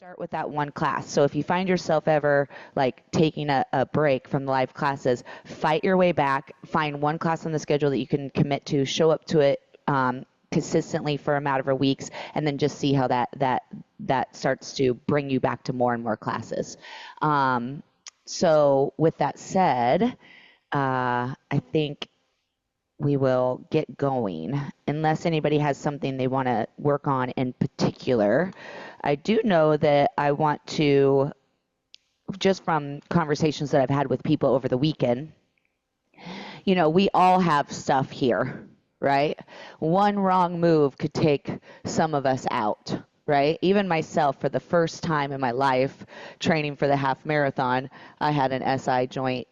start with that one class. So if you find yourself ever like taking a break from the live classes, fight your way back, find one class on the schedule that you can commit to, show up to it consistently for a matter of weeks, and then just see how that starts to bring you back to more and more classes. So with that said, I think we will get going unless anybody has something they want to work on in particular. I do know that I want to, just from conversations that I've had with people over the weekend, you know, we all have stuff here, right? One wrong move could take some of us out, right? Even myself, for the first time in my life, training for the half marathon, I had an SI joint.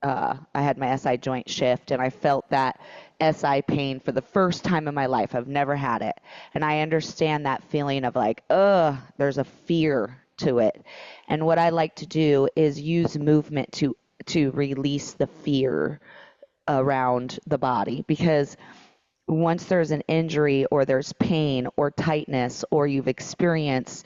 I had my SI joint shift, and I felt that SI pain for the first time in my life. I've never had it. And I understand that feeling of like, there's a fear to it. And what I like to do is use movement to release the fear around the body, because once there's an injury or there's pain or tightness, or you've experienced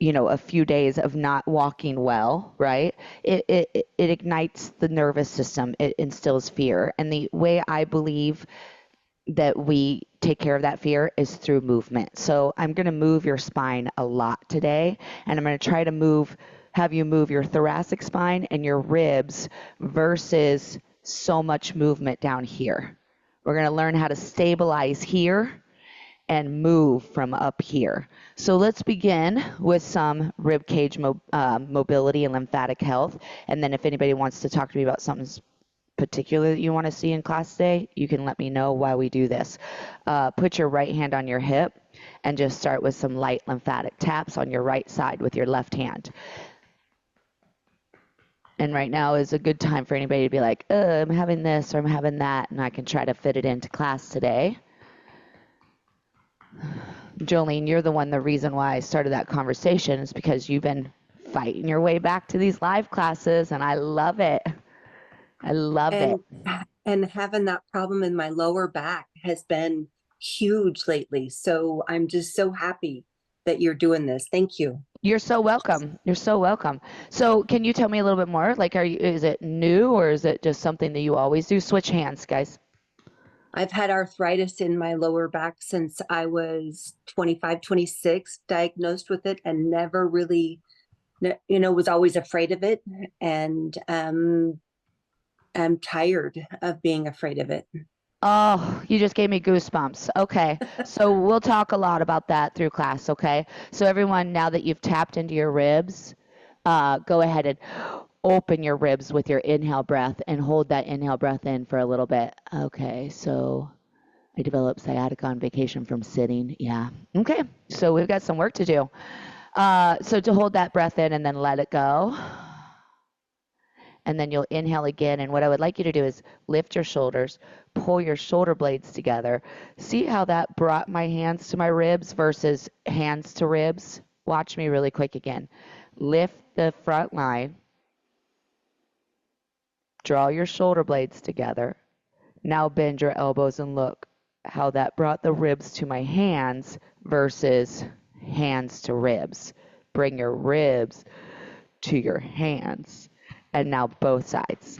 a few days of not walking well, right? It ignites the nervous system. It instills fear. And the way I believe that we take care of that fear is through movement. So I'm going to move your spine a lot today, and I'm going to try to have you move your thoracic spine and your ribs versus so much movement down here. We're going to learn how to stabilize here and move from up here. So let's begin with some rib cage mobility and lymphatic health. And then if anybody wants to talk to me about something particular that you want to see in class today, you can let me know while we do this. Put your right hand on your hip and just start with some light lymphatic taps on your right side with your left hand. And right now is a good time for anybody to be like, I'm having this or I'm having that, and I can try to fit it into class today. Jolene, you're the reason why I started that conversation is because you've been fighting your way back to these live classes, and I love it. I love it. And having that problem in my lower back has been huge lately. So I'm just so happy that you're doing this. Thank you. You're so welcome. You're so welcome. So can you tell me a little bit more? Like, is it new, or is it just something that you always do? Switch hands, guys. I've had arthritis in my lower back since I was 25, 26, diagnosed with it, and never really, was always afraid of it. And I'm tired of being afraid of it. Oh, you just gave me goosebumps. Okay. So we'll talk a lot about that through class, okay? So everyone, now that you've tapped into your ribs, go ahead and open your ribs with your inhale breath and hold that inhale breath in for a little bit. Okay, so I developed sciatica on vacation from sitting. Yeah. Okay, so we've got some work to do. So to hold that breath in and then let it go. And then you'll inhale again. And what I would like you to do is lift your shoulders, pull your shoulder blades together. See how that brought my hands to my ribs versus hands to ribs? Watch me really quick again. Lift the front line. Draw your shoulder blades together. Now bend your elbows and look how that brought the ribs to my hands versus hands to ribs. Bring your ribs to your hands. And now both sides.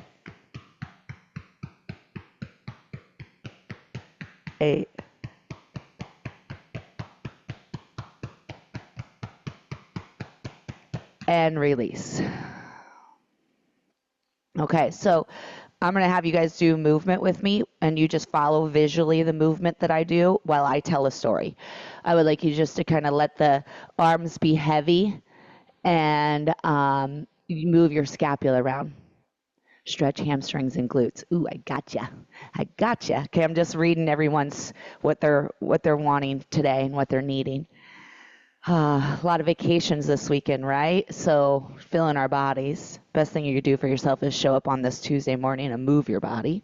8. And release. Okay, so I'm going to have you guys do movement with me, and you just follow visually the movement that I do while I tell a story. I would like you just to kind of let the arms be heavy, and you move your scapula around. Stretch hamstrings and glutes. Ooh, I gotcha. I gotcha. Okay, I'm just reading everyone's what they're wanting today and what they're needing. A lot of vacations this weekend, right? So feeling our bodies. Best thing you could do for yourself is show up on this Tuesday morning and move your body.